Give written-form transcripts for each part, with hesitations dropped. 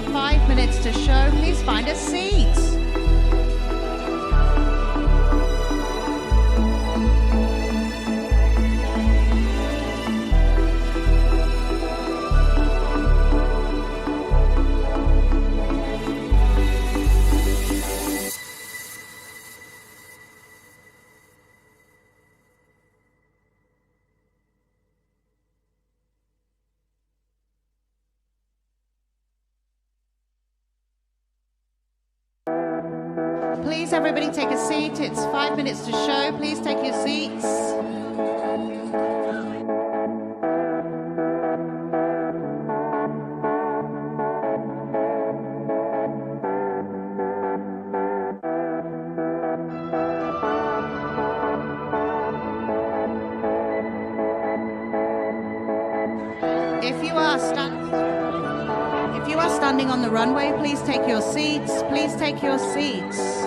got 5 minutes to show. Please find a seat. Please, everybody take a seat. It's 5 minutes to show. Please take your seats. If you are standing on the runway, please take your seats. Please take your seats.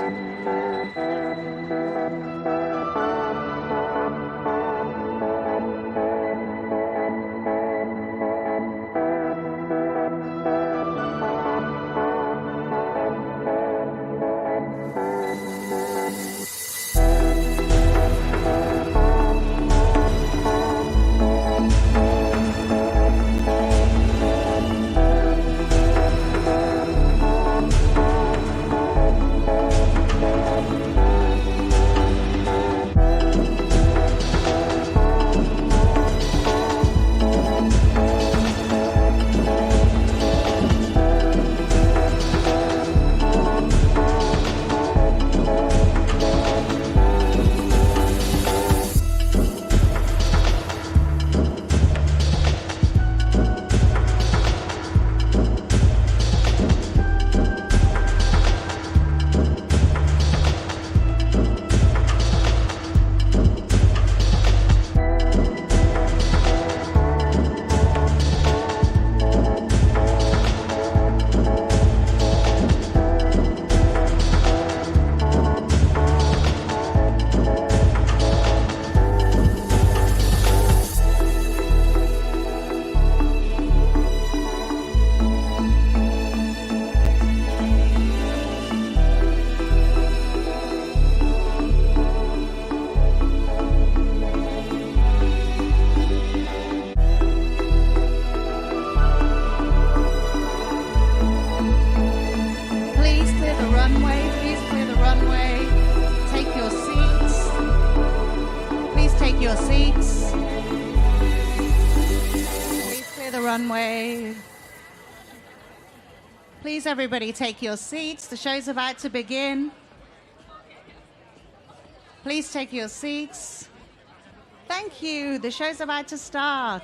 Your seats. Please clear the runway. Please, everybody, take your seats. The show's about to begin. Please take your seats. Thank you. The show's about to start.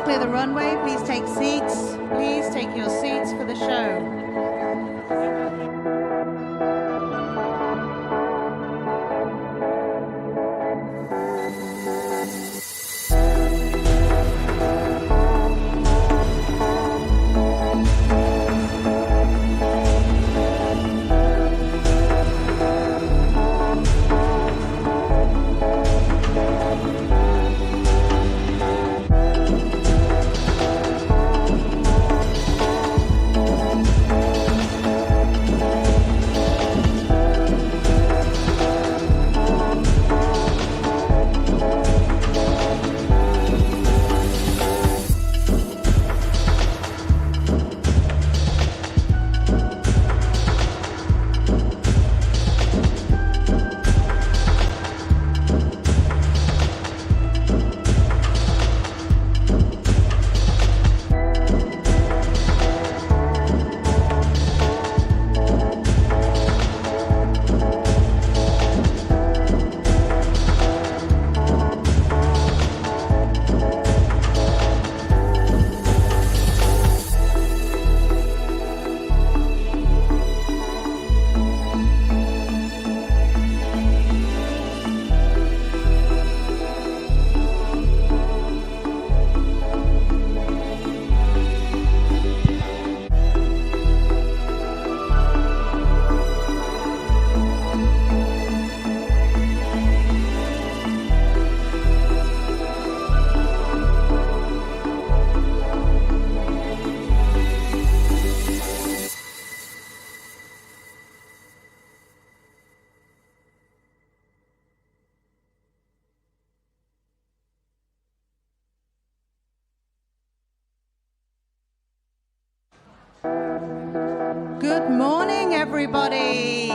Clear the runway. Please take seats. Please take your seats for the show. Good morning, everybody.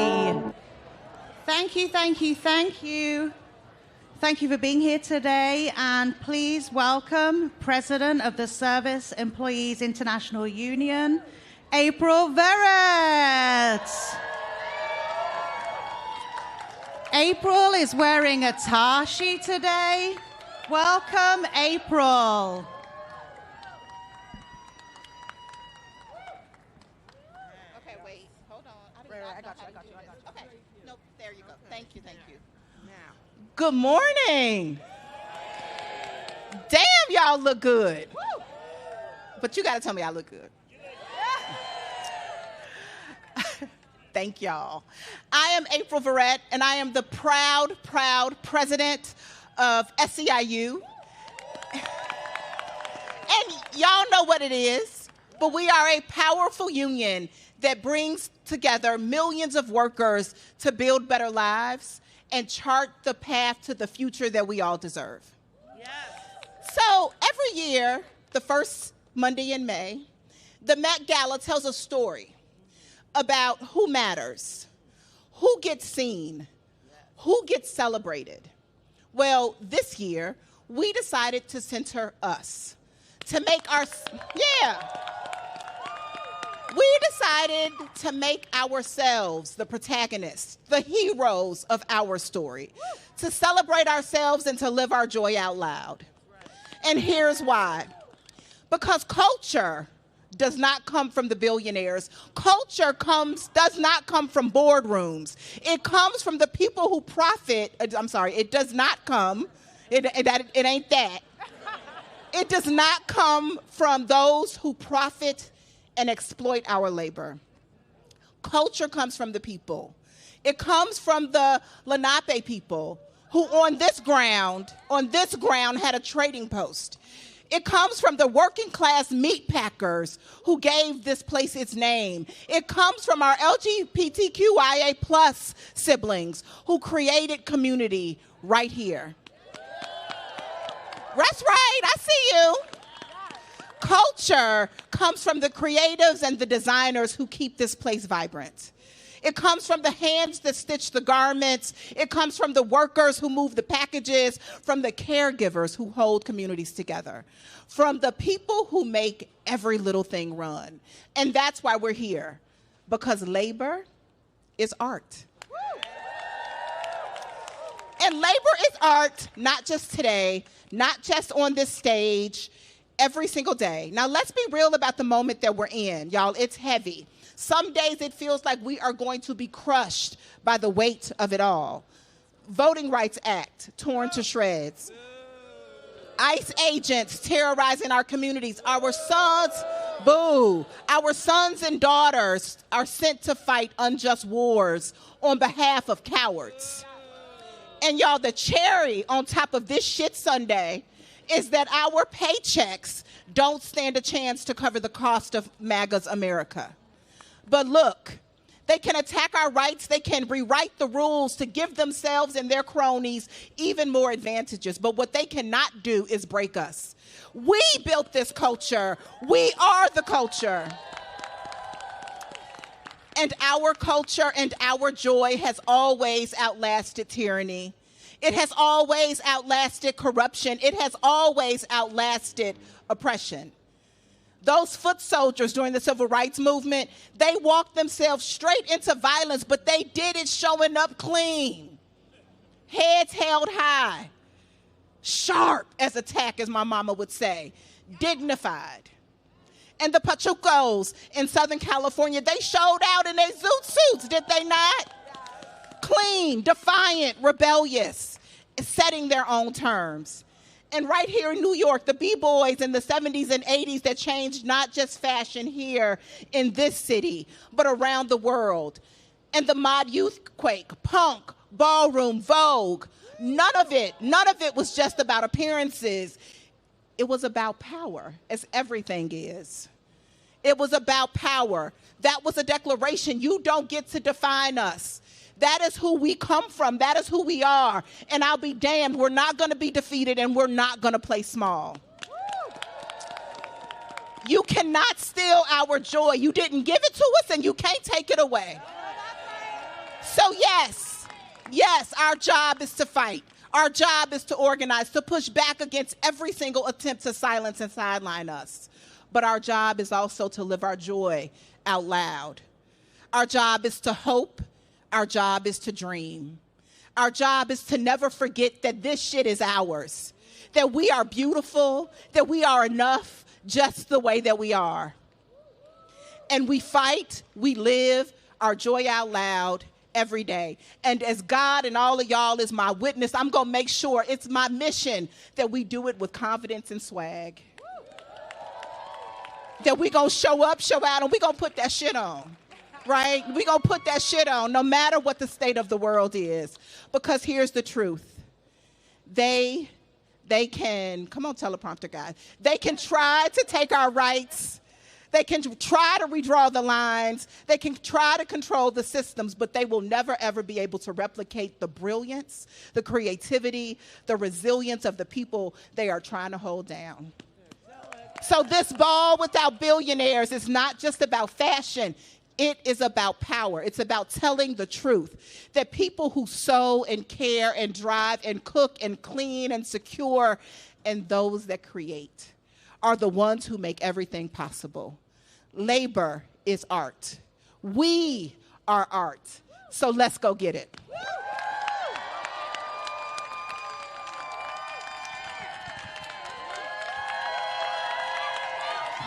Thank you, thank you, thank you. Thank you for being here today, and please welcome President of the Service Employees International Union, April Verrett. April is wearing a tashi today. Welcome, April. Okay, wait, hold on. I got you. Okay, nope, there you go. Thank you. Good morning. Damn, y'all look good. Woo. But you got to tell me I look good. Thank y'all. I am April Verrett, and I am the proud president of SEIU. And y'all know what it is, but we are a powerful union that brings together millions of workers to build better lives and chart the path to the future that we all deserve. Yes. So every year, the first Monday in May, the Met Gala tells a story about who matters, who gets seen, who gets celebrated. Well, this year, we decided to center us, to make our, We decided to make ourselves the protagonists, the heroes of our story, to celebrate ourselves and to live our joy out loud. And here's why. Because culture does not come from the billionaires. Culture does not come from boardrooms. It comes from the people who profit. I'm sorry, it does not come. It ain't that. It does not come from those who profit and exploit our labor. Culture comes from the people. It comes from the Lenape people who on this ground had a trading post. It comes from the working class meat packers who gave this place its name. It comes from our LGBTQIA plus siblings who created community right here. That's right, I see you. Culture comes from the creatives and the designers who keep this place vibrant. It comes from the hands that stitch the garments. It comes from the workers who move the packages, from the caregivers who hold communities together, from the people who make every little thing run. And that's why we're here, because labor is art. And labor is art, not just today, not just on this stage, every single day. Now, let's be real about the moment that we're in, y'all. It's heavy. Some days it feels like we are going to be crushed by the weight of it all. Voting Rights Act torn to shreds. ICE agents terrorizing our communities. Our sons and daughters are sent to fight unjust wars on behalf of cowards. And y'all, the cherry on top of this shit Sunday is that our paychecks don't stand a chance to cover the cost of MAGA's America. But look, they can attack our rights, they can rewrite the rules to give themselves and their cronies even more advantages, but what they cannot do is break us. We built this culture. We are the culture. And our culture and our joy has always outlasted tyranny. It has always outlasted corruption. It has always outlasted oppression. Those foot soldiers during the civil rights movement, they walked themselves straight into violence, but they did it showing up clean. Heads held high. Sharp as a tack, as my mama would say. Dignified. And the Pachucos in Southern California, they showed out in their zoot suits, did they not? Clean, defiant, rebellious, setting their own terms. And right here in New York, the B-boys in the 70s and 80s that changed not just fashion here in this city, but around the world. And the mod youthquake, punk, ballroom, Vogue, none of it was just about appearances. It was about power, as everything is. It was about power. That was a declaration. You don't get to define us. That is who we come from. That is who we are. And I'll be damned, we're not going to be defeated and we're not going to play small. You cannot steal our joy. You didn't give it to us, and you can't take it away. So yes, our job is to fight. Our job is to organize, to push back against every single attempt to silence and sideline us. But our job is also to live our joy out loud. Our job is to hope. Our job is to dream. Our job is to never forget that this shit is ours, that we are beautiful, that we are enough just the way that we are. And we fight, we live our joy out loud every day. And as God and all of y'all is my witness, I'm going to make sure it's my mission that we do it with confidence and swag. That we going to show up, show out, and we going to put that shit on. Right? We going to put that shit on no matter what the state of the world is. Because here's the truth. They can, come on, teleprompter guy. They can try to take our rights. They can try to redraw the lines. They can try to control the systems, but they will never, ever be able to replicate the brilliance, the creativity, the resilience of the people they are trying to hold down. So this ball without billionaires is not just about fashion. It is about power. It's about telling the truth. That people who sew and care and drive and cook and clean and secure and those that create are the ones who make everything possible. Labor is art. We are art. So let's go get it.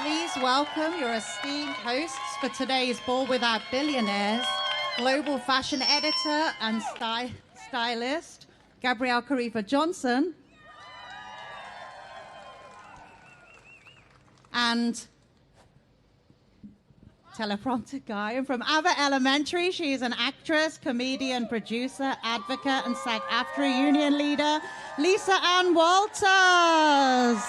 Please welcome your esteemed hosts for today's Ball Without Billionaires, global fashion editor and stylist, Gabrielle Karifa Johnson, and teleprompter guy. And from Ava Elementary, she is an actress, comedian, producer, advocate, and SAG-AFTRA union leader, Lisa Ann Walters.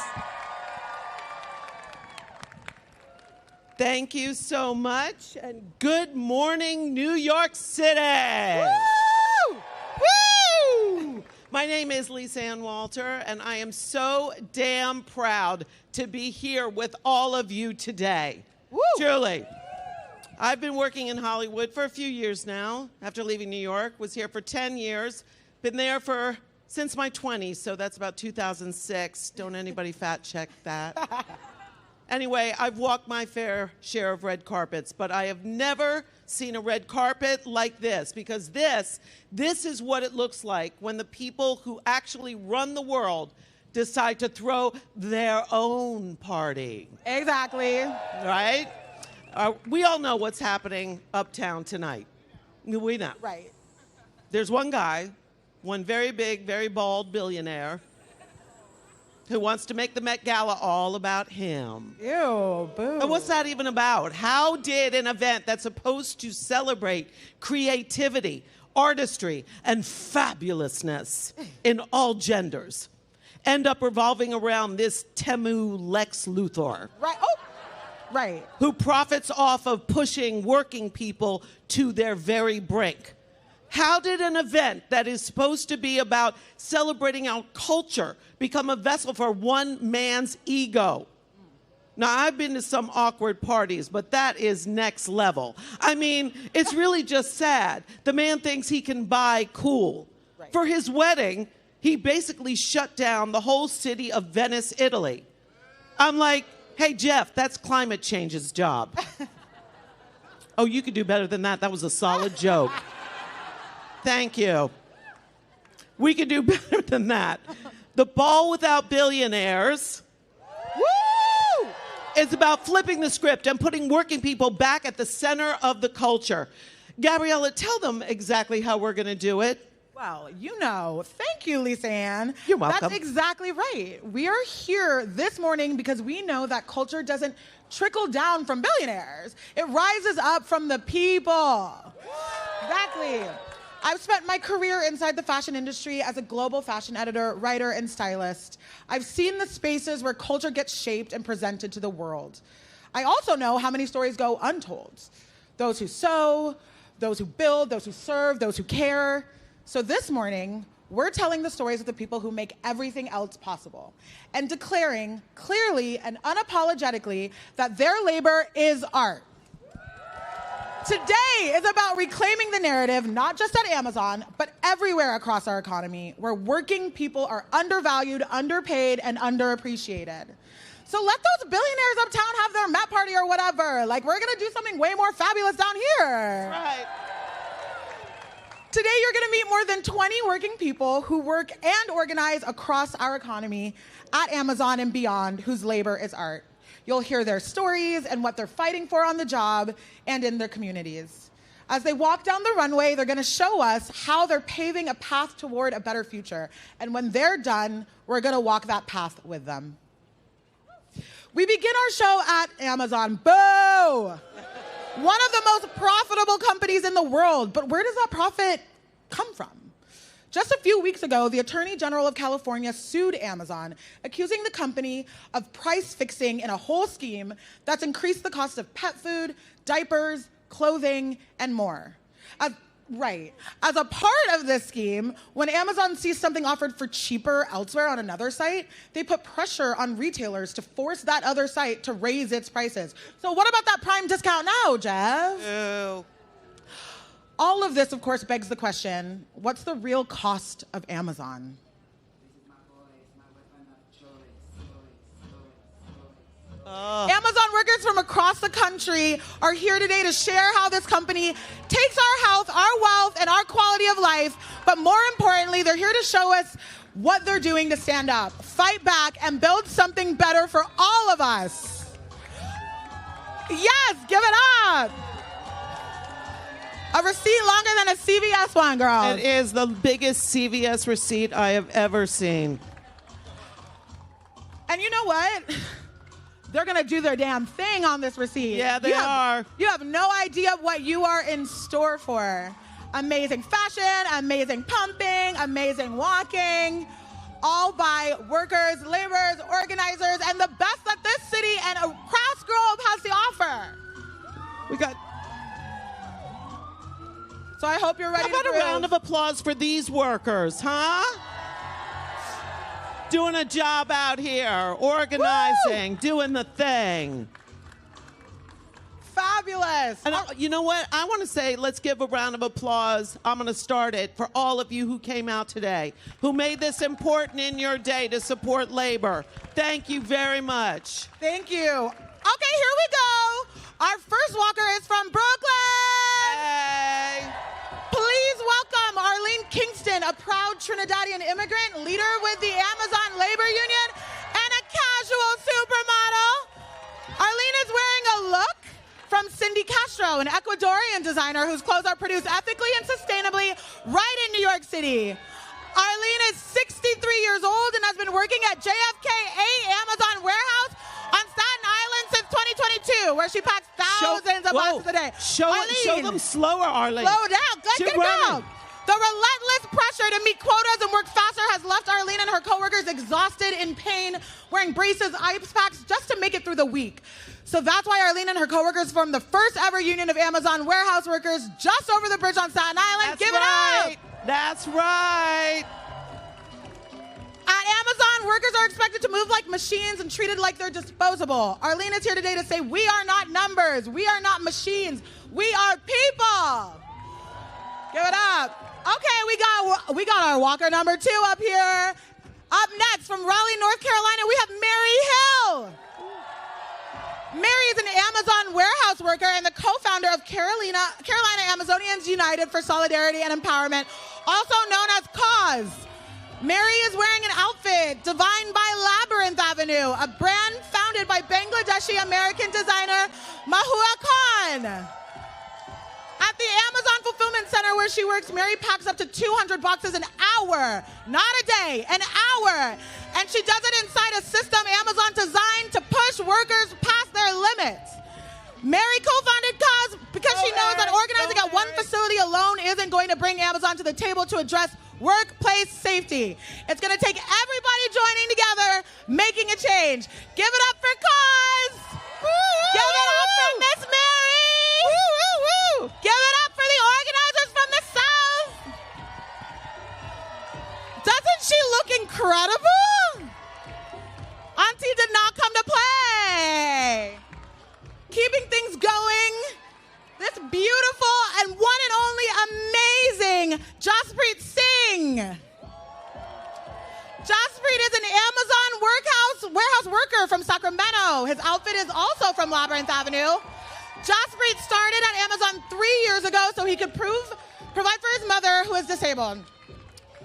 Thank you so much, and good morning, New York City. Woo! Woo! My name is Lisa Ann Walter, and I am so damn proud to be here with all of you today. Woo! Truly. I've been working in Hollywood for a few years now, after leaving New York. Was here for 10 years. Been there since my 20s, so that's about 2006. Don't anybody fact check that. Anyway, I've walked my fair share of red carpets, but I have never seen a red carpet like this, because this is what it looks like when the people who actually run the world decide to throw their own party. Exactly. Right? We all know what's happening uptown tonight. We know. Right. There's one guy, one very big, very bald billionaire, who wants to make the Met Gala all about him. Ew, boo. And what's that even about? How did an event that's supposed to celebrate creativity, artistry, and fabulousness in all genders end up revolving around this Temu Lex Luthor? Right. Oh, right. Who profits off of pushing working people to their very brink? How did an event that is supposed to be about celebrating our culture become a vessel for one man's ego? Now, I've been to some awkward parties, but that is next level. I mean, it's really just sad. The man thinks he can buy cool. Right. For his wedding, he basically shut down the whole city of Venice, Italy. I'm like, hey, Jeff, that's climate change's job. Oh, you could do better than that. That was a solid joke. Thank you. We could do better than that. The Ball Without Billionaires Woo! is about flipping the script and putting working people back at the center of the culture. Gabriella, tell them exactly how we're going to do it. Well, you know. Thank you, Lisa Ann. You're welcome. That's exactly right. We are here this morning because we know that culture doesn't trickle down from billionaires. It rises up from the people. Exactly. I've spent my career inside the fashion industry as a global fashion editor, writer, and stylist. I've seen the spaces where culture gets shaped and presented to the world. I also know how many stories go untold. Those who sew, those who build, those who serve, those who care. So this morning, we're telling the stories of the people who make everything else possible and declaring clearly and unapologetically that their labor is art. Today is about reclaiming the narrative, not just at Amazon, but everywhere across our economy, where working people are undervalued, underpaid, and underappreciated. So let those billionaires uptown have their Met party or whatever. Like, we're gonna do something way more fabulous down here. Right. Today, you're gonna meet more than 20 working people who work and organize across our economy at Amazon and beyond, whose labor is art. You'll hear their stories and what they're fighting for on the job and in their communities. As they walk down the runway, they're gonna show us how they're paving a path toward a better future. And when they're done, we're gonna walk that path with them. We begin our show at Amazon. Boo! One of the most profitable companies in the world, but where does that profit come from? Just a few weeks ago, the Attorney General of California sued Amazon, accusing the company of price fixing in a whole scheme that's increased the cost of pet food, diapers, clothing, and more. As a part of this scheme, when Amazon sees something offered for cheaper elsewhere on another site, they put pressure on retailers to force that other site to raise its prices. So what about that Prime discount now, Jeff? Ew. All of this, of course, begs the question, what's the real cost of Amazon? Amazon workers from across the country are here today to share how this company takes our health, our wealth, and our quality of life, but more importantly, they're here to show us what they're doing to stand up, fight back, and build something better for all of us. Yes, give it up. A receipt longer than a CVS one, girl. It is the biggest CVS receipt I have ever seen. And you know what? They're gonna do their damn thing on this receipt. Yeah, they are. You have no idea what you are in store for. Amazing fashion, amazing pumping, amazing walking, all by workers, laborers, organizers, and the best that this city and across Grove has to offer. We got. So I hope you're ready. How about a round of applause for these workers, huh? Doing a job out here, organizing, doing the thing. Fabulous. And you know what? I want to say, let's give a round of applause. I'm going to start it for all of you who came out today, who made this important in your day to support labor. Thank you very much. Thank you. Okay, here we go. Our first walker is from Brooklyn. Hey. Please welcome Arlene Kingston, a proud Trinidadian immigrant, leader with the Amazon Labor Union, and a casual supermodel. Arlene is wearing a look from Cindy Castro, an Ecuadorian designer whose clothes are produced ethically and sustainably right in New York City. Arlene is 63 years old and has been working at JFK 8 Amazon warehouse on Staten Island since 2022, where she packs thousands of boxes a day. Show them slower, Arlene. Slow down. Get it down. The relentless pressure to meet quotas and work faster has left Arlene and her coworkers exhausted, in pain, wearing braces, ice packs just to make it through the week. So that's why Arlene and her coworkers formed the first ever union of Amazon warehouse workers just over the bridge on Staten Island. Give it up. That's right. At Amazon, workers are expected to move like machines and treated like they're disposable. Arlene is here today to say we are not numbers. We are not machines. We are people. Give it up. Okay, we got our walker number 2 up here. Up next from Raleigh, North Carolina, we have Mary Hill. Mary is an Amazon warehouse worker and the co-founder of Carolina Amazonians United for Solidarity and Empowerment, also known as CAUSE. Mary is wearing an outfit divined by Labyrinth Avenue, a brand founded by Bangladeshi American designer Mahua Khan. At the Amazon Fulfillment Center where she works, Mary packs up to 200 boxes an hour, not a day, an hour. And she does it inside a system Amazon designed to push workers past their limits. Mary co-founded CAUSE because she knows that organizing at one facility alone isn't going to bring Amazon to the table to address workplace safety. It's going to take everybody joining together, making a change. Give it up for CAUSE. Give it up for Miss Mary. Give it up for the organizers from the South. look incredible? Auntie did not come to play. Keeping things going, this beautiful and one and only amazing Jaspreet Singh. Jaspreet is an Amazon warehouse worker from Sacramento. His outfit is also from Labyrinth Avenue. Jaspreet started at Amazon 3 years ago so he could provide for his mother who is disabled.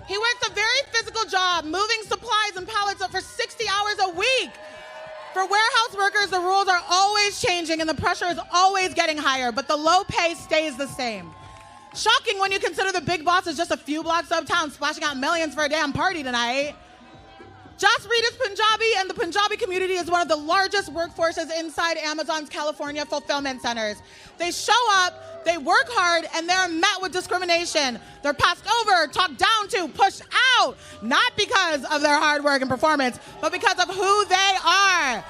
He works a very physical job, moving supplies and pallets up for 60 hours a week. For warehouse workers, the rules are always changing and the pressure is always getting higher, but the low pay stays the same. Shocking when you consider the big boss is just a few blocks uptown splashing out millions for a damn party tonight. Jaspreet is Punjabi, and the Punjabi community is one of the largest workforces inside Amazon's California fulfillment centers. They show up, they work hard, and they're met with discrimination. They're passed over, talked down to, pushed out, not because of their hard work and performance, but because of who they are.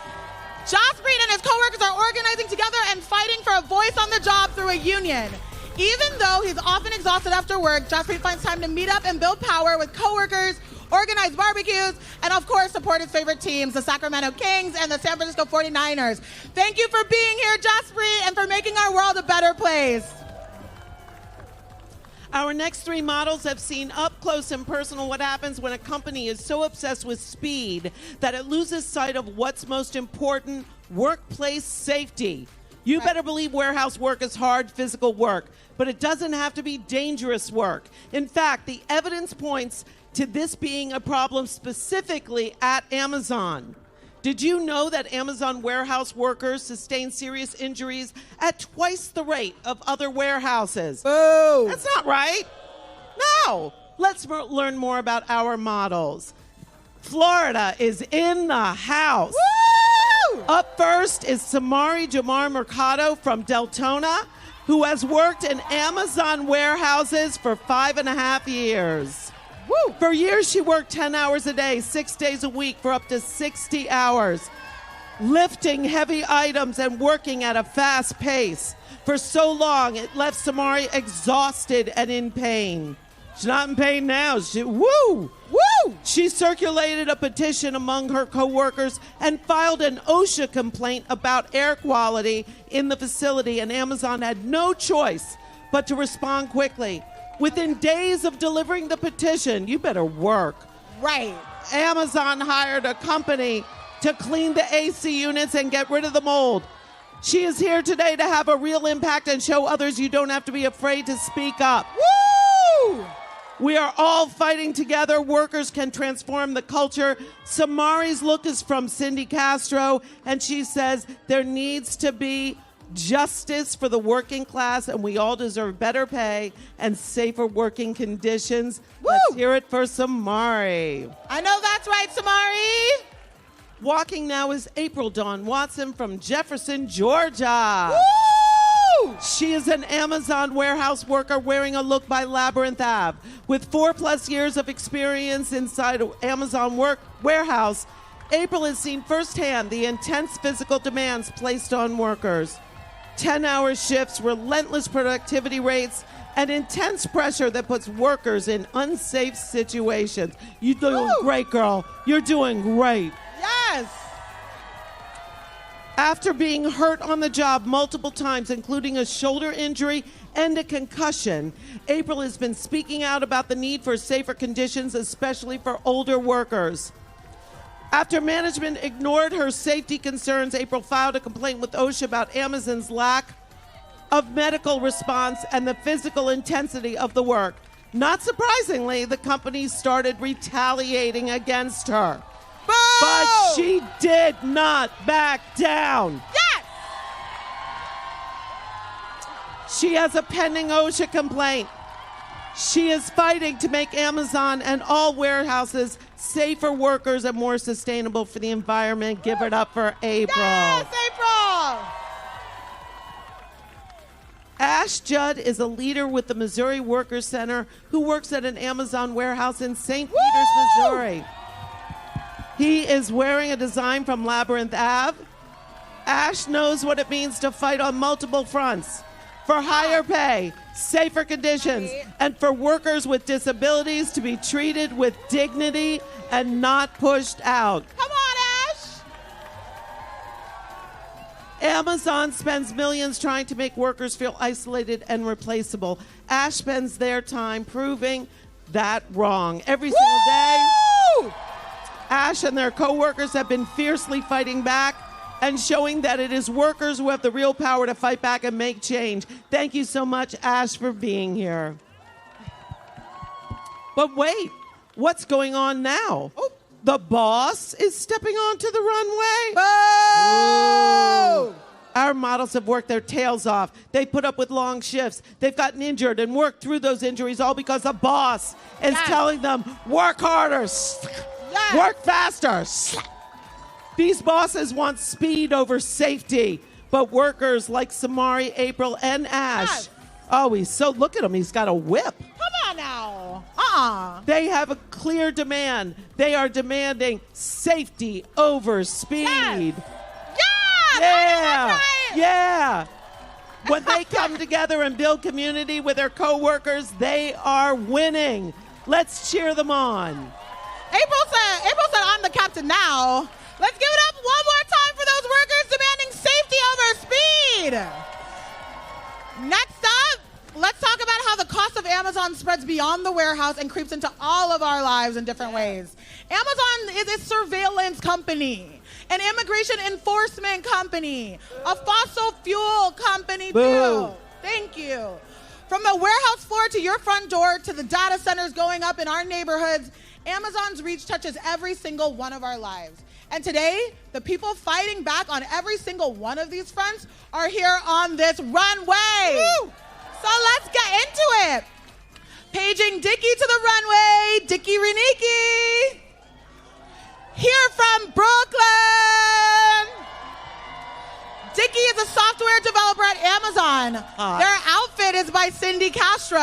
Jaspreet and his coworkers are organizing together and fighting for a voice on the job through a union. Even though he's often exhausted after work, Jaspreet finds time to meet up and build power with coworkers, organize barbecues, and of course support his favorite teams, the Sacramento Kings and the San Francisco 49ers. Thank you for being here, Jaspreet, and for making our world a better place. Our next three models have seen up close and personal what happens when a company is so obsessed with speed that it loses sight of what's most important: workplace safety. You better believe warehouse work is hard physical work, but it doesn't have to be dangerous work. In fact, the evidence points to this being a problem specifically at Amazon. Did you know that Amazon warehouse workers sustain serious injuries at twice the rate of other warehouses? Boo! That's not right. No. Let's learn more about our models. Florida is in the house. Woo! Up first is Samari Jamar Mercado from Deltona, who has worked in Amazon warehouses for 5.5 years. Woo! For years, she worked 10 hours a day, 6 days a week for up to 60 hours, lifting heavy items and working at a fast pace. For so long, it left Samari exhausted and in pain. She's not in pain now. Woo! She circulated a petition among her coworkers and filed an OSHA complaint about air quality in the facility, and Amazon had no choice but to respond quickly. Within days of delivering the petition, you better work. Right. Amazon hired a company to clean the AC units and get rid of the mold. She is here today to have a real impact and show others you don't have to be afraid to speak up. Woo! We are all fighting together. Workers can transform the culture. Samari's look is from Cindy Castro, and she says there needs to be justice for the working class, and we all deserve better pay and safer working conditions. Woo! Let's hear it for Samari. I know that's right, Samari. Walking now is April Dawn Watson from Jefferson, Georgia. Woo! She is an Amazon warehouse worker wearing a look by Labyrinth Ave. With 4+ years of experience inside an Amazon warehouse, April has seen firsthand the intense physical demands placed on workers. 10-hour shifts, relentless productivity rates, and intense pressure that puts workers in unsafe situations. You're doing great, girl. You're doing great. Yes. After being hurt on the job multiple times, including a shoulder injury and a concussion, April has been speaking out about the need for safer conditions, especially for older workers. After management ignored her safety concerns, April filed a complaint with OSHA about Amazon's lack of medical response and the physical intensity of the work. Not surprisingly, the company started retaliating against her. Boo! But she did not back down. Yes! She has a pending OSHA complaint. She is fighting to make Amazon and all warehouses safer workers and more sustainable for the environment. Give it up for April. Yes, April! Ash Judd is a leader with the Missouri Workers Center who works at an Amazon warehouse in St. Peters, Missouri. He is wearing a design from Labyrinth Ave. Ash knows what it means to fight on multiple fronts. for higher pay, safer conditions, and for workers with disabilities to be treated with dignity and not pushed out. Come on, Ash. Amazon spends millions trying to make workers feel isolated and replaceable. Ash spends their time proving that wrong. Every single day, Ash and their co-workers have been fiercely fighting back and showing that it is workers who have the real power to fight back and make change. Thank you so much, Ash, for being here. But wait, what's going on now? Oh. The boss is stepping onto the runway? Boo! Our models have worked their tails off. They put up with long shifts. They've gotten injured and worked through those injuries all because the boss is telling them, work harder, work faster. These bosses want speed over safety, but workers like Samari, April, and Ash, look at him, he's got a whip. Come on now. They have a clear demand. They are demanding safety over speed. Yeah. When they come together and build community with their co-workers, they are winning. Let's cheer them on. April said, I'm the captain now. Let's give it up one more time for those workers demanding safety over speed. Next up, let's talk about how the cost of Amazon spreads beyond the warehouse and creeps into all of our lives in different ways. Amazon is a surveillance company, an immigration enforcement company, a fossil fuel company too. Thank you. From the warehouse floor to your front door to the data centers going up in our neighborhoods, Amazon's reach touches every single one of our lives. And today, the people fighting back on every single one of these fronts are here on this runway. Woo! So let's get into it. Paging Dickie to the runway, Dickie Reniki. Here from Brooklyn. Dickie is a software developer at Amazon. Their outfit is by Cindy Castro.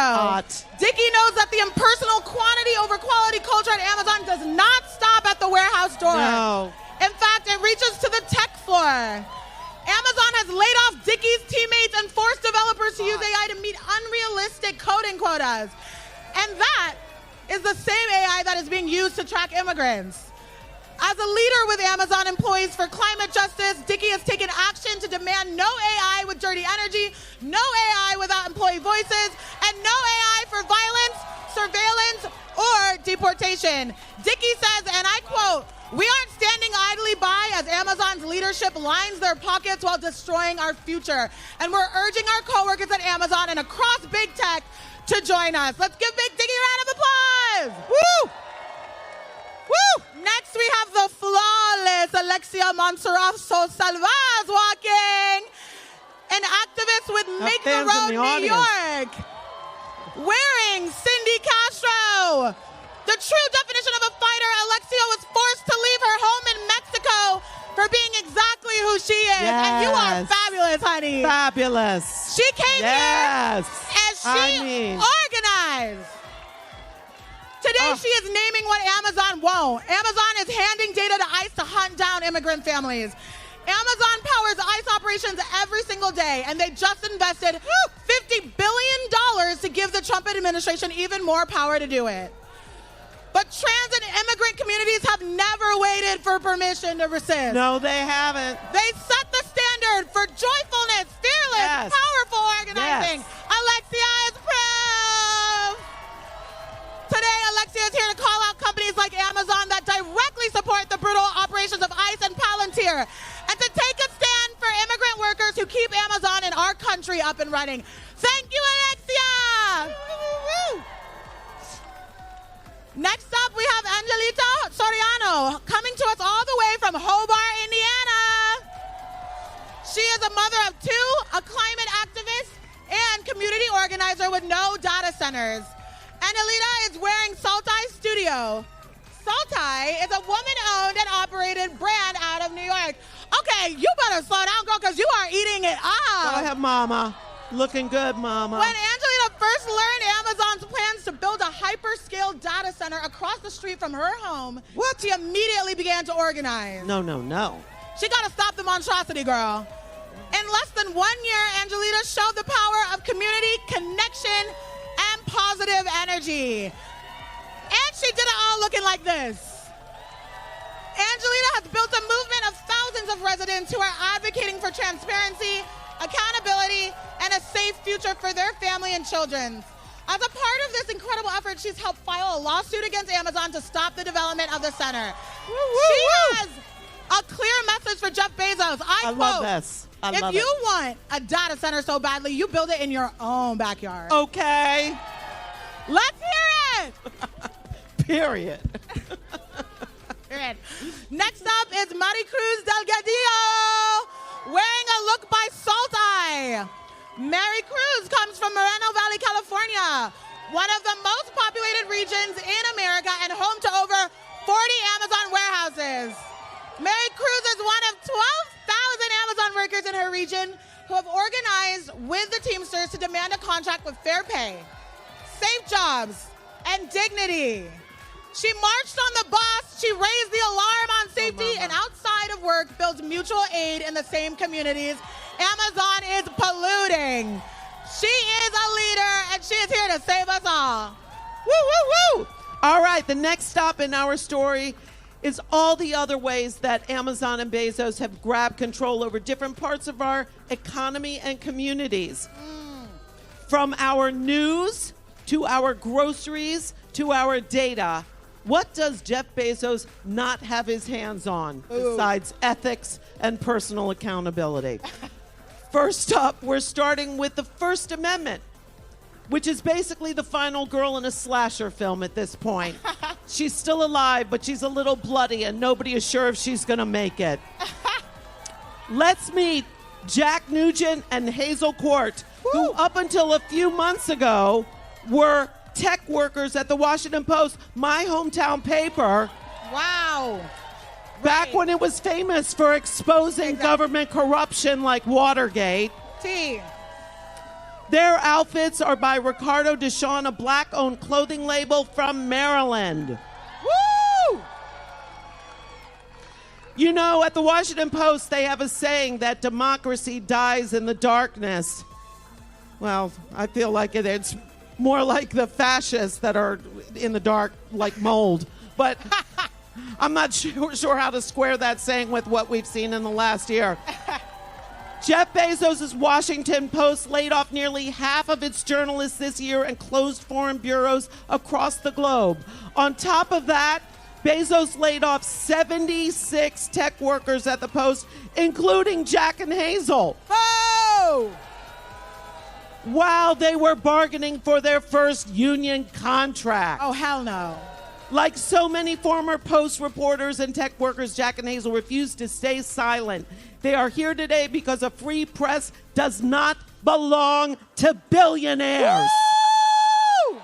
Dickie knows that the impersonal quantity over quality culture at Amazon does not stop at the warehouse door. No. In fact, it reaches to the tech floor. Amazon has laid off Dickie's teammates and forced developers to use AI to meet unrealistic coding quotas. And that is the same AI that is being used to track immigrants. As a leader with Amazon Employees for Climate Justice, Dickie has taken action to demand no AI with dirty energy, no AI without employee voices, and no AI for violence, surveillance, or deportation. Dickie says, and I quote, "We aren't standing idly by as Amazon's leadership lines their pockets while destroying our future. And we're urging our coworkers at Amazon and across big tech to join us." Let's give Big Dickie a round of applause. Woo! Woo! Next, we have the flawless Alexia Monserrato Salvaz walking, an activist with Make the Road New York, wearing Cindy Castro. The true definition of a fighter, Alexia was forced to leave her home in Mexico for being exactly who she is. Yes. And you are fabulous, honey. Fabulous. She came here and she organized. Today, she is naming what Amazon won't. Amazon is handing data to ICE to hunt down immigrant families. Amazon powers ICE operations every single day, and they just invested $50 billion to give the Trump administration even more power to do it. But trans and immigrant communities have never waited for permission to resist. No, they haven't. They set the standard for joyfulness, fearless, powerful organizing. Alexia is proof. Today, Alexia is here to call out companies like Amazon that directly support the brutal operations of ICE and Palantir, and to take a stand for immigrant workers who keep Amazon in our country up and running. Thank you, Alexia. Next up, we have Angelita Soriano coming to us all the way from Hobart, Indiana. She is a mother of two, a climate activist, and community organizer with no data centers. Angelita is wearing Saltai Studio. Saltai is a woman-owned and operated brand out of New York. Okay, you better slow down, girl, because you are eating it up. Go ahead, mama. Looking good, mama. When Angelita first learned Amazon's plans to build a hyperscale data center across the street from her home, she immediately began to organize. No. She got to stop the monstrosity, girl. In In less than 1 year, Angelita showed the power of community, connection, and positive energy. And she did it all looking like this. Angelita has built a movement of thousands of residents who are advocating for transparency, accountability, and a safe future for their family and children. As a part of this incredible effort, she's helped file a lawsuit against Amazon to stop the development of the center. She has a clear message for Jeff Bezos. I love this. If you want a data center so badly, you build it in your own backyard. Okay. Let's hear it. Period. Next up is Maricruz Delgadillo, wearing a look by Salt Eye. Mary Cruz comes from Moreno Valley, California, one of the most populated regions in America and home to over 40 Amazon warehouses. Mary Cruz is one of 12,000 Amazon workers in her region who have organized with the Teamsters to demand a contract with fair pay, safe jobs, and dignity. She marched on the bus, she raised the alarm on safety, and outside of work builds mutual aid in the same communities Amazon is polluting. She is a leader, and she is here to save us all. Woo, woo, woo. All right, the next stop in our story is all the other ways that Amazon and Bezos have grabbed control over different parts of our economy and communities. From our news to our groceries to our data, what does Jeff Bezos not have his hands on besides ethics and personal accountability? First up, we're starting with the First Amendment, which is basically the final girl in a slasher film at this point. She's still alive, but she's a little bloody, and nobody is sure if she's going to make it. Let's meet Jack Nugent and Hazel Court, who up until a few months ago were tech workers at the Washington Post, my hometown paper. Wow. Back when it was famous for exposing government corruption like Watergate. Their outfits are by Ricardo Deshawn, a black-owned clothing label from Maryland. Woo! You know, at the Washington Post, they have a saying that democracy dies in the darkness. Well, I feel like it's more like the fascists that are in the dark like mold. But I'm not sure how to square that saying with what we've seen in the last year. Jeff Bezos' Washington Post laid off nearly half of its journalists this year and closed foreign bureaus across the globe. On top of that, Bezos laid off 76 tech workers at the Post, including Jack and Hazel. Oh! While they were bargaining for their first union contract. Oh, hell no. Like so many former Post reporters and tech workers, Jack and Hazel refused to stay silent. They are here today because a free press does not belong to billionaires. Woo!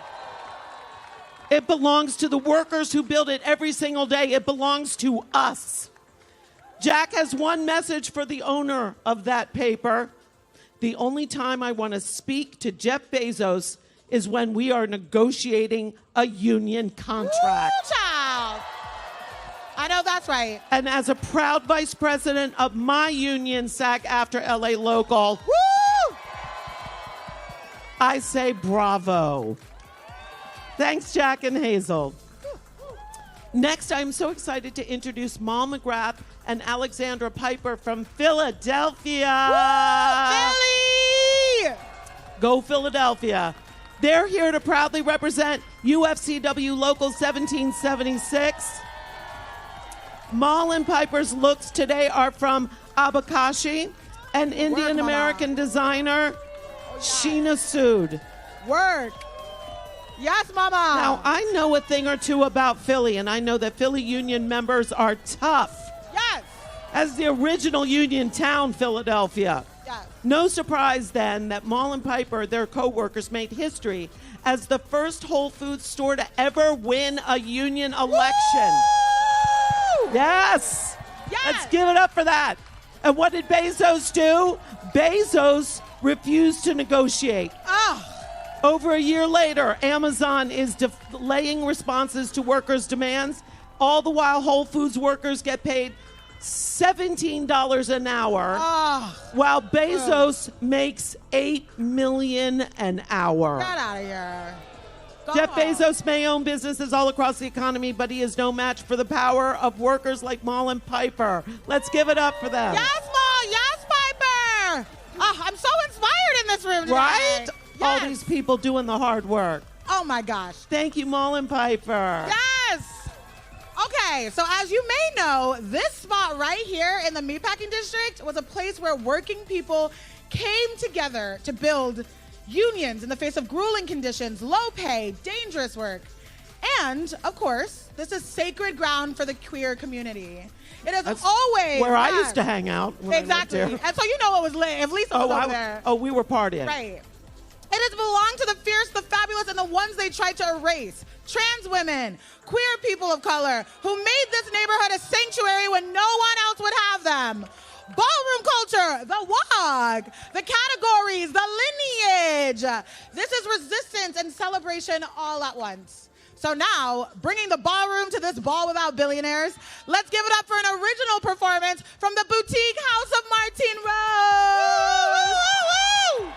It belongs to the workers who build it every single day. It belongs to us. Jack has one message for the owner of that paper. The only time I want to speak to Jeff Bezos is when we are negotiating a union contract. Woo, child. I know that's right. And as a proud vice president of my union, SAG-AFTRA LA Local, Woo! I say bravo. Thanks, Jack and Hazel. Next, I'm so excited to introduce Mal McGrath and Alexandra Piper from Philadelphia. Woo, Philly! Go Philadelphia. They're here to proudly represent UFCW Local 1776. Mal and Piper's looks today are from Abakashi, an Indian-American designer, Sheena Sood. Work. Yes, mama. Now, I know a thing or two about Philly, and I know that Philly Union members are tough. Yes. As the original Union town, Philadelphia. Yes. No surprise, then, that Mal and Piper, their co-workers, made history as the first Whole Foods store to ever win a union election. Woo! Yes! Yes! Let's give it up for that. And what did Bezos do? Bezos refused to negotiate. Oh. Over a year later, Amazon is delaying responses to workers' demands. All the while, Whole Foods workers get paid $17 an hour, Oh, while Bezos makes $8 million an hour. get out of here. Go Jeff on. Bezos may own businesses all across the economy, but he is no match for the power of workers like Maul and Piper. Let's give it up for them. Yes, Maul. Yes, Piper. Oh, I'm so inspired in this room today. Right? All Yes. these people doing the hard work. Oh, my gosh. Thank you, Maul and Piper. Yes. Okay, so as you may know, this spot right here in the meatpacking district was a place where working people came together to build unions in the face of grueling conditions, low pay, dangerous work. And, of course, this is sacred ground for the queer community. It has That's always where I had- used to hang out. When Exactly. I lived here. And so you know what was lit if Lisa was over there. Oh, we were partying. Right. It has belonged to the fierce, the fabulous, and the ones they tried to erase. Trans women, queer people of color, who made this neighborhood a sanctuary when no one else would have them. Ballroom culture, the walk, the categories, the lineage. This is resistance and celebration all at once. So now, bringing the ballroom to this ball without billionaires, let's give it up for an original performance from the boutique house of Martine Rose. Woo, woo, woo, woo.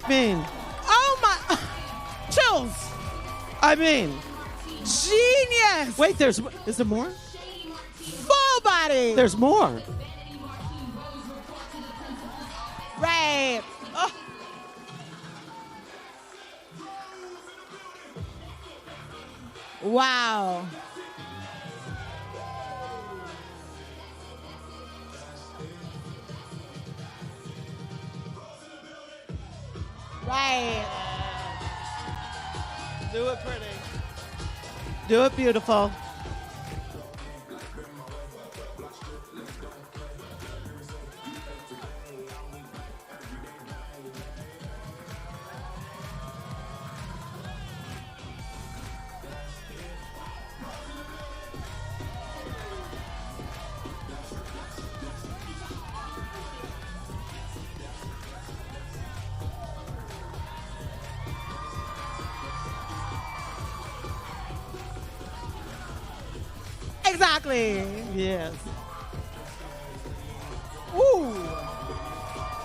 Oh my, chills. I mean, Genius. wait, is there more? Full body. There's more. Right. Oh. Wow. Right. Do it pretty. Do it beautiful. Exactly. Yes. Ooh.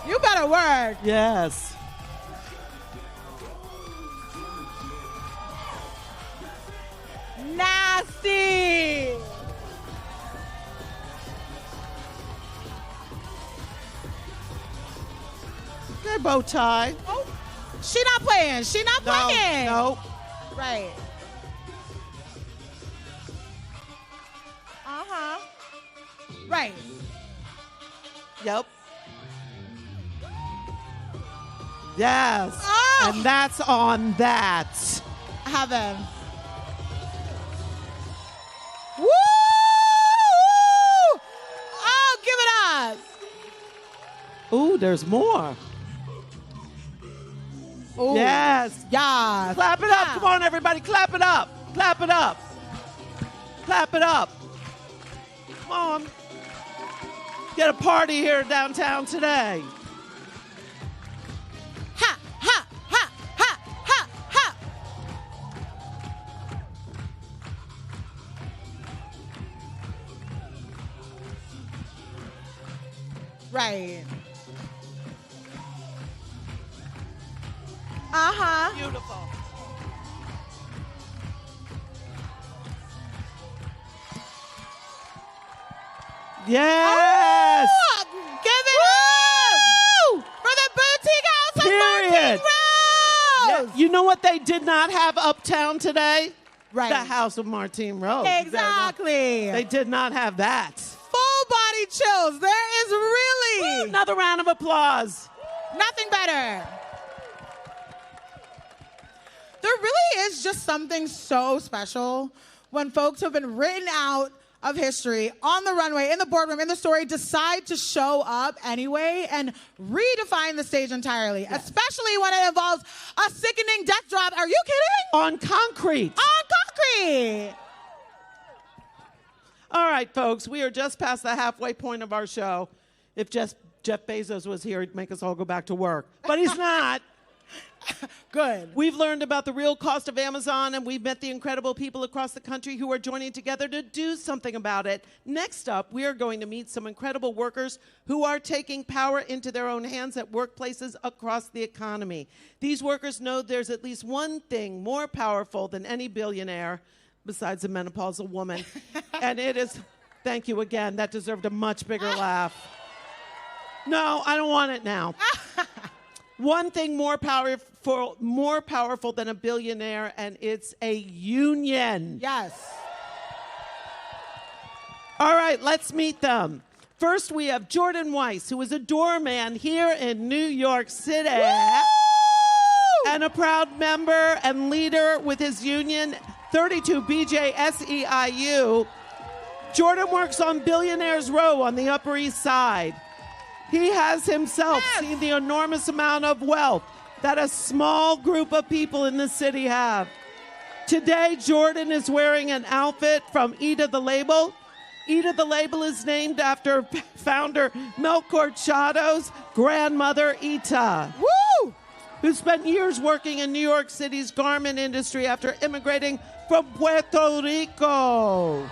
You better work. Yes. Nasty. That bow tie. Oh, she not playing. She not playing. No. Right. Right. Yep. Yes. Oh. And that's on that. Heaven. Woo! Oh, give it up. Ooh, there's more. Ooh. Yes. Yes. Clap it up. Come on, everybody. Clap it up. Clap it up. Clap it up. Come on. Get a party here downtown today. Ha, ha, ha, ha, ha, ha. Right. Uh-huh. Beautiful. Yes. Oh, give it up for the boutique house of Period. Martine Rose. Yeah, you know what they did not have uptown today? Right. The house of Martine Rose. Exactly. They did not have that. Full body chills. There is really Another round of applause. nothing better. There really is just something so special when folks who have been written out of history on the runway, in the boardroom, in the story, decide to show up anyway and redefine the stage entirely, especially when it involves a sickening death drop. Are you kidding? On concrete. On concrete. All right, folks, we are just past the halfway point of our show. If Jeff Bezos was here, he'd make us all go back to work. But he's not. Good. We've learned about the real cost of Amazon, and we've met the incredible people across the country who are joining together to do something about it. Next up, we are going to meet some incredible workers who are taking power into their own hands at workplaces across the economy. These workers know there's at least one thing more powerful than any billionaire, besides a menopausal woman, and it is, thank you again, that deserved a much bigger laugh. No, I don't want it now. One thing more powerful than a billionaire, and it's a union. Yes. All right, let's meet them. First, we have Jordan Weiss, who is a doorman here in New York City. Woo! And a proud member and leader with his union, 32 BJSEIU. Jordan works on Billionaires Row on the Upper East Side. He has himself seen the enormous amount of wealth that a small group of people in the city have. Today, Jordan is wearing an outfit from Ida the Label. Ida the Label is named after founder Melchor Chado's grandmother, Ita. Woo! Who spent years working in New York City's garment industry after immigrating from Puerto Rico. Woo!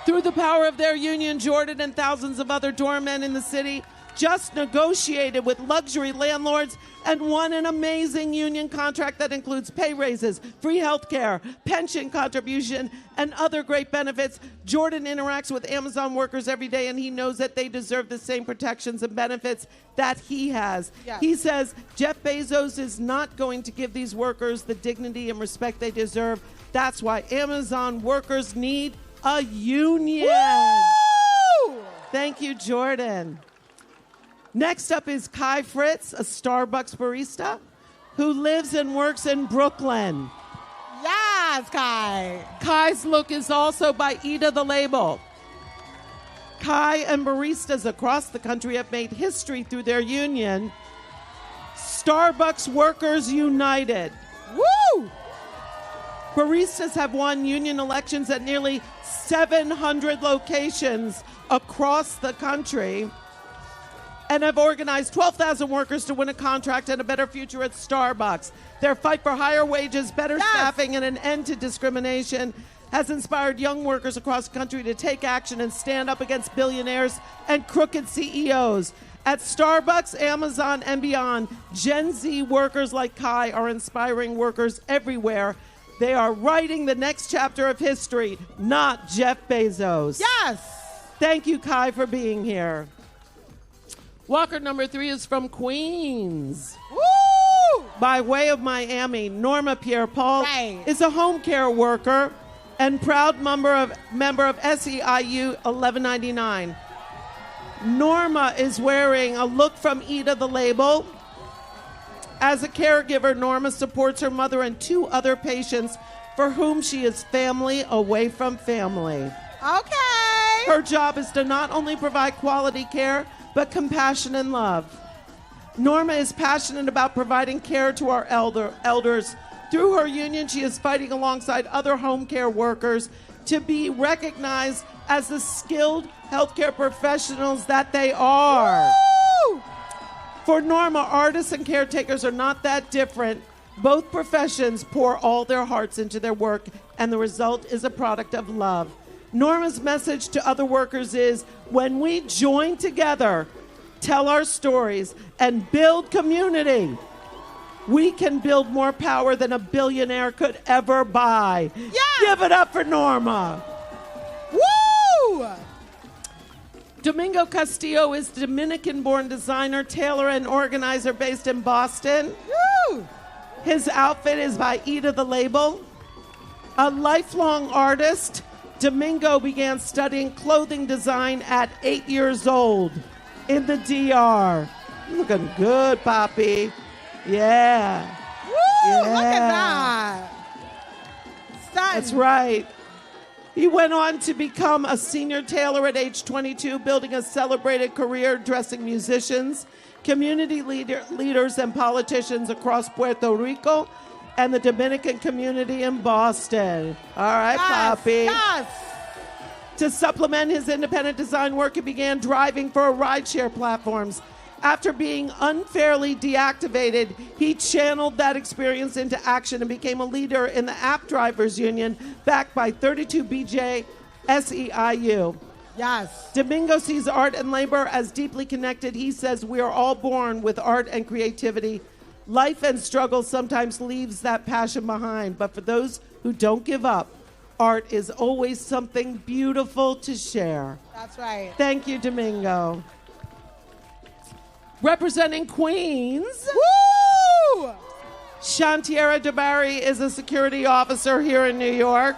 Through the power of their union, Jordan and thousands of other doormen in the city just negotiated with luxury landlords and won an amazing union contract that includes pay raises, free health care, pension contribution, and other great benefits. Jordan interacts with Amazon workers every day, and he knows that they deserve the same protections and benefits that he has. Yeah. He says Jeff Bezos is not going to give these workers the dignity and respect they deserve. That's why Amazon workers need a union. Woo! Thank you, Jordan. Next up is Kai Fritz, a Starbucks barista who lives and works in Brooklyn. Yes, Kai. Kai's look is also by Ida the Label. Kai and baristas across the country have made history through their union, Starbucks Workers United. Woo! Baristas have won union elections at nearly 700 locations across the country and have organized 12,000 workers to win a contract and a better future at Starbucks. Their fight for higher wages, better staffing, and an end to discrimination has inspired young workers across the country to take action and stand up against billionaires and crooked CEOs. At Starbucks, Amazon, and beyond, Gen Z workers like Kai are inspiring workers everywhere. They are writing the next chapter of history, not Jeff Bezos. Yes. Thank you, Kai, for being here. Walker number 3 is from Queens. Woo! By way of Miami, Norma Pierre-Paul Right. is a home care worker and proud member of SEIU 1199. Norma is wearing a look from Ida the Label, As a caregiver, Norma supports her mother and 2 other patients for whom she is family away from family. Okay. Her job is to not only provide quality care, but compassion and love. Norma is passionate about providing care to our elders. Through her union, she is fighting alongside other home care workers to be recognized as the skilled healthcare professionals that they are. Woo! For Norma, artists and caretakers are not that different. Both professions pour all their hearts into their work, and the result is a product of love. Norma's message to other workers is, when we join together, tell our stories, and build community, we can build more power than a billionaire could ever buy. Yeah. Give it up for Norma. Woo! Domingo Castillo is Dominican-born designer, tailor, and organizer based in Boston. Woo! His outfit is by Ida the Label. A lifelong artist, Domingo began studying clothing design at 8 years old in the DR. Looking good, Poppy. Yeah. Woo! Yeah. Look at that. Stunning. That's right. He went on to become a senior tailor at age 22, building a celebrated career dressing musicians, community leaders, and politicians across Puerto Rico and the Dominican community in Boston. All right, Yes, Poppy. yes. To supplement his independent design work, he began driving for rideshare platforms. After being unfairly deactivated, he channeled that experience into action and became a leader in the App Drivers Union, backed by 32BJ SEIU. Yes. Domingo sees art and labor as deeply connected. He says we are all born with art and creativity. Life and struggle sometimes leaves that passion behind, but for those who don't give up, art is always something beautiful to share. That's right. Thank you, Domingo. Representing Queens, Woo! Shantiera DeBarry is a security officer here in New York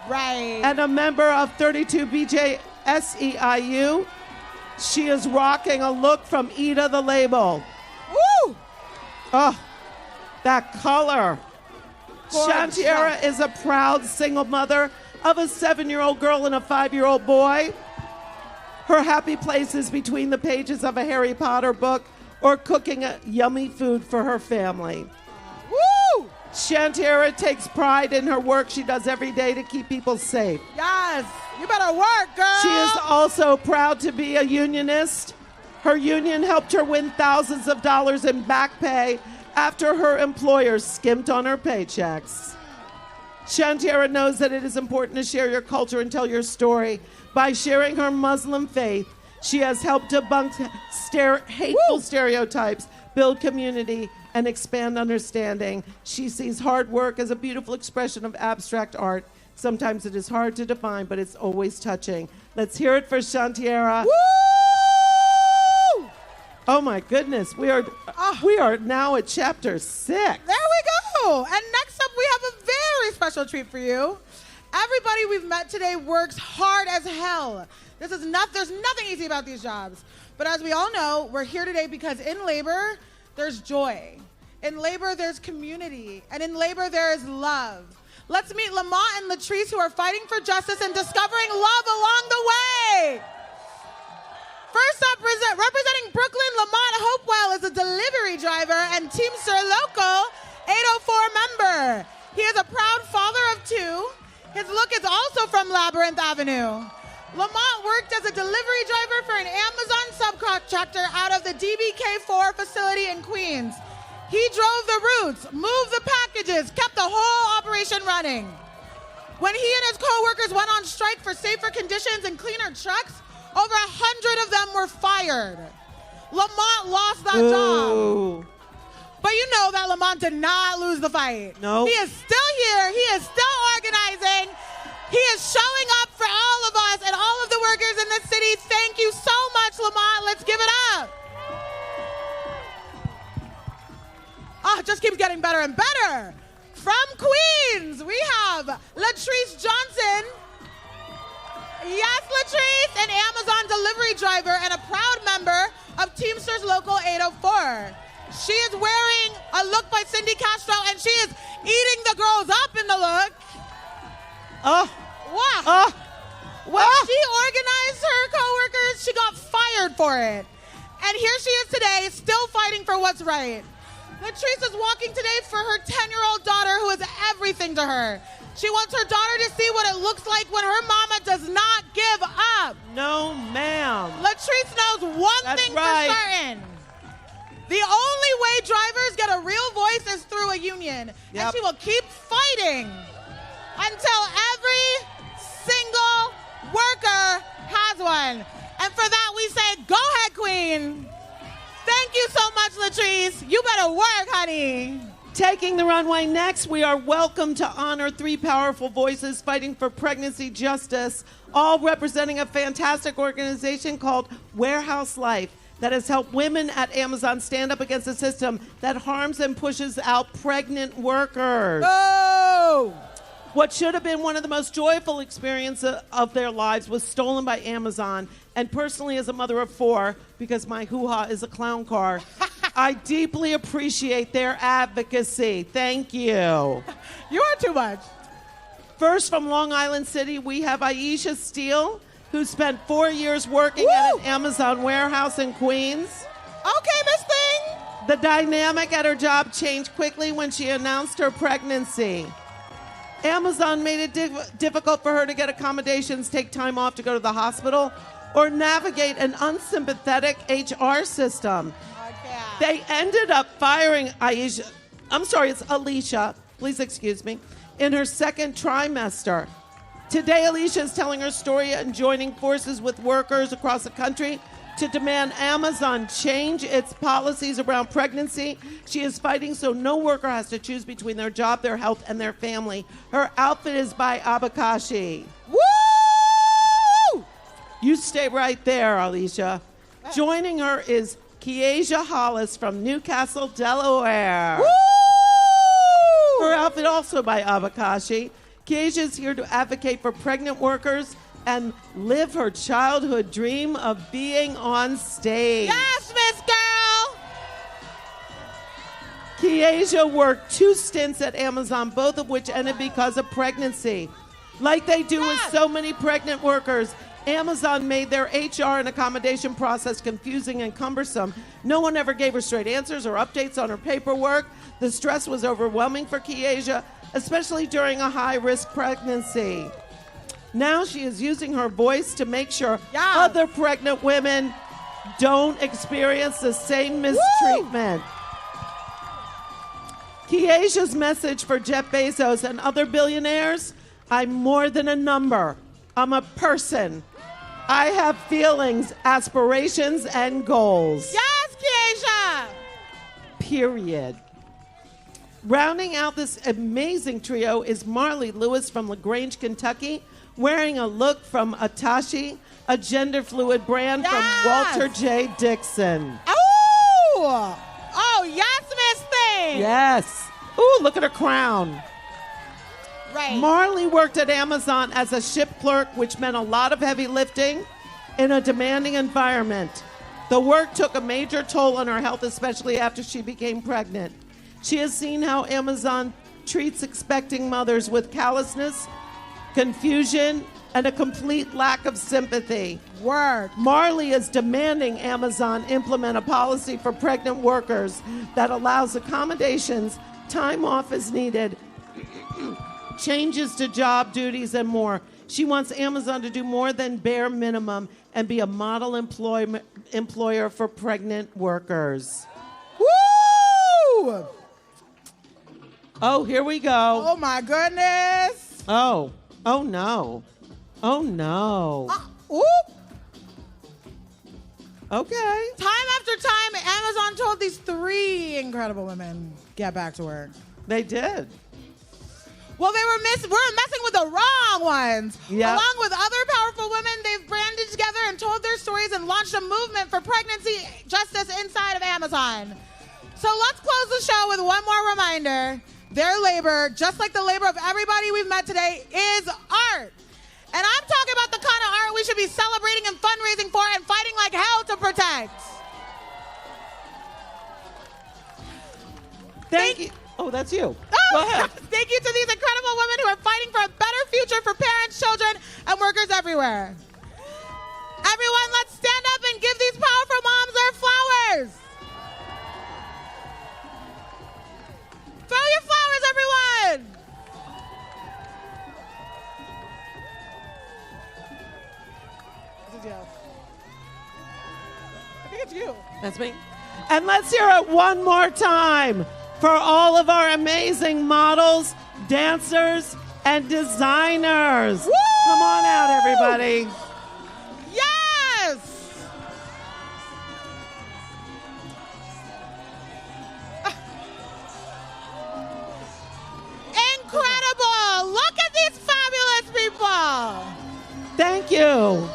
Right. and a member of 32BJ SEIU. She is rocking a look from Ida the Label. Woo! Oh, that color. Gorgeous. Shantiera is a proud single mother of a 7-year-old girl and a 5-year-old boy. Her happy place is between the pages of a Harry Potter book or cooking a yummy food for her family. Woo! Shantiera takes pride in her work she does every day to keep people safe. Yes. You better work, girl. She is also proud to be a unionist. Her union helped her win thousands of dollars in back pay after her employer skimped on her paychecks. Shantiera knows that it is important to share your culture and tell your story. By sharing her Muslim faith, she has helped debunk hateful stereotypes, build community, and expand understanding. She sees hard work as a beautiful expression of abstract art. Sometimes it is hard to define, but it's always touching. Let's hear it for Shantiera. Woo! Oh my goodness, we are now at chapter 6. There we go. And next up, we have a very special treat for you. Everybody we've met today works hard as hell. There's nothing easy about these jobs. But as we all know, we're here today because in labor, there's joy. In labor, there's community. And in labor, there is love. Let's meet Lamont and Latrice, who are fighting for justice and discovering love along the way. First up, representing Brooklyn, Lamont Hopewell is a delivery driver and Teamster Local 804 member. He is a proud father of 2. His look is also from Labyrinth Avenue. Lamont worked as a delivery driver for an Amazon subcontractor out of the DBK4 facility in Queens. He drove the routes, moved the packages, kept the whole operation running. When he and his co-workers went on strike for safer conditions and cleaner trucks, over 100 of them were fired. Lamont lost that job. But you know that Lamont did not lose the fight. No. He is still here. He is still organizing. He is showing up for all of us and all of the workers in the city. Thank you so much, Lamont. Let's give it up. Oh, it just keeps getting better and better. From Queens, we have Latrice Johnson. Yes, Latrice, an Amazon delivery driver and a proud member of Teamsters Local 804. She is wearing a look by Cindy Castro, and she is eating the girls up in the look. Wow. When she organized her coworkers, she got fired for it. And here she is today, still fighting for what's right. Latrice is walking today for her 10-year-old daughter, who is everything to her. She wants her daughter to see what it looks like when her mama does not give up. No, ma'am. Latrice knows one thing for certain. The only way drivers get a real voice is through a union. Yep. And she will keep fighting until every single worker has one. And for that, we say, go ahead, queen. Thank you so much, Latrice. You better work, honey. Taking the runway next, we are welcome to honor three powerful voices fighting for pregnancy justice, all representing a fantastic organization called Warehouse Life that has helped women at Amazon stand up against a system that harms and pushes out pregnant workers. Oh! What should have been one of the most joyful experiences of their lives was stolen by Amazon. And personally, as a mother of four, because my hoo-ha is a clown car, I deeply appreciate their advocacy. Thank you. You are too much. First, from Long Island City, we have Aisha Steele, who spent 4 years working at an Amazon warehouse in Queens. Okay, Miss Thing. The dynamic at her job changed quickly when she announced her pregnancy. Amazon made it difficult for her to get accommodations, take time off to go to the hospital, or navigate an unsympathetic HR system. They ended up firing Aisha, it's Alicia, please excuse me, in her second trimester. Today, Alicia is telling her story and joining forces with workers across the country to demand Amazon change its policies around pregnancy. She is fighting so no worker has to choose between their job, their health, and their family. Her outfit is by Abakashi. Woo! You stay right there, Alicia. Joining her is Kiesia Hollis from Newcastle, Delaware. Woo! Her outfit also by Abakashi. Kiesia is here to advocate for pregnant workers and live her childhood dream of being on stage. Yes, Miss Girl! Kiesia worked 2 stints at Amazon, both of which ended because of pregnancy. Like they do with so many pregnant workers, Amazon made their HR and accommodation process confusing and cumbersome. No one ever gave her straight answers or updates on her paperwork. The stress was overwhelming for Kiesia, especially during a high-risk pregnancy. Now she is using her voice to make sure other pregnant women don't experience the same mistreatment. Kiesia's message for Jeff Bezos and other billionaires: I'm more than a number. I'm a person. I have feelings, aspirations, and goals. Yes, Kiesia! Period. Rounding out this amazing trio is Marley Lewis from LaGrange, Kentucky, wearing a look from Atashi, a gender-fluid brand from Walter J. Dixon. Oh! Oh, yes, Miss Thing! Yes. Ooh, look at her crown. Right. Marley worked at Amazon as a ship clerk, which meant a lot of heavy lifting in a demanding environment. The work took a major toll on her health, especially after she became pregnant. She has seen how Amazon treats expecting mothers with callousness, confusion, and a complete lack of sympathy. Word. Marley is demanding Amazon implement a policy for pregnant workers that allows accommodations, time off as needed, changes to job duties, and more. She wants Amazon to do more than bare minimum and be a model employer for pregnant workers. Woo! Oh, here we go. Oh, my goodness. Oh no. Oh, no. Oop. Okay. Time after time, Amazon told these 3 incredible women, get back to work. They did. Well, we're messing with the wrong ones. Yep. Along with other powerful women, they've branded together and told their stories and launched a movement for pregnancy justice inside of Amazon. So let's close the show with one more reminder. Their labor, just like the labor of everybody we've met today, is art. And I'm talking about the kind of art we should be celebrating and fundraising for and fighting like hell to protect. Thank you. Oh, that's you. Oh, Go ahead. Thank you to these incredible women who are fighting for a better future for parents, children, and workers everywhere. Everyone, let's stand up and give these powerful moms their flowers. Throw your flowers, everyone. This is you. I think it's you. That's me. And let's hear it one more time for all of our amazing models, dancers, and designers. Woo! Come on out, everybody. Yes! Incredible! Look at these fabulous people! Thank you.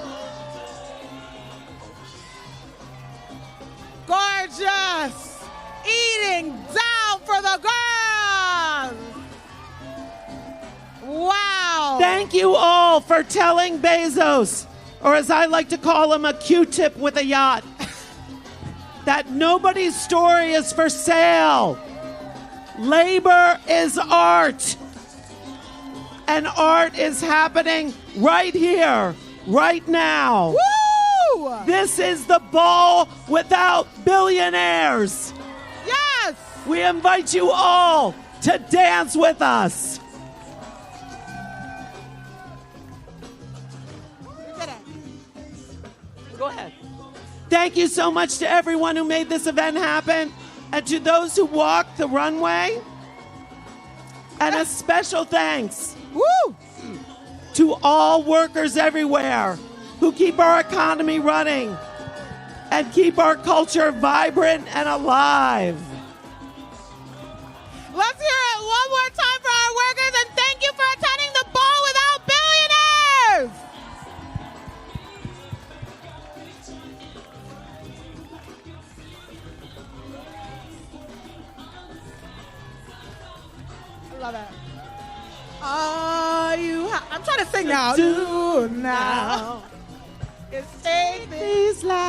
Gorgeous! Eating down for the girls! Wow! Thank you all for telling Bezos, or as I like to call him, a Q-tip with a yacht, that nobody's story is for sale. Labor is art. And art is happening right here, right now. Woo! This is the ball without billionaires. Yes! We invite you all to dance with us. We did it. Go ahead. Thank you so much to everyone who made this event happen and to those who walked the runway. And a special thanks Woo! to all workers everywhere who keep our economy running and keep our culture vibrant and alive. Let's hear it one more time for our workers, and thank you for attending the Ball Without Billionaires! I love it. I'm trying to sing now. Do now. It's take these lives.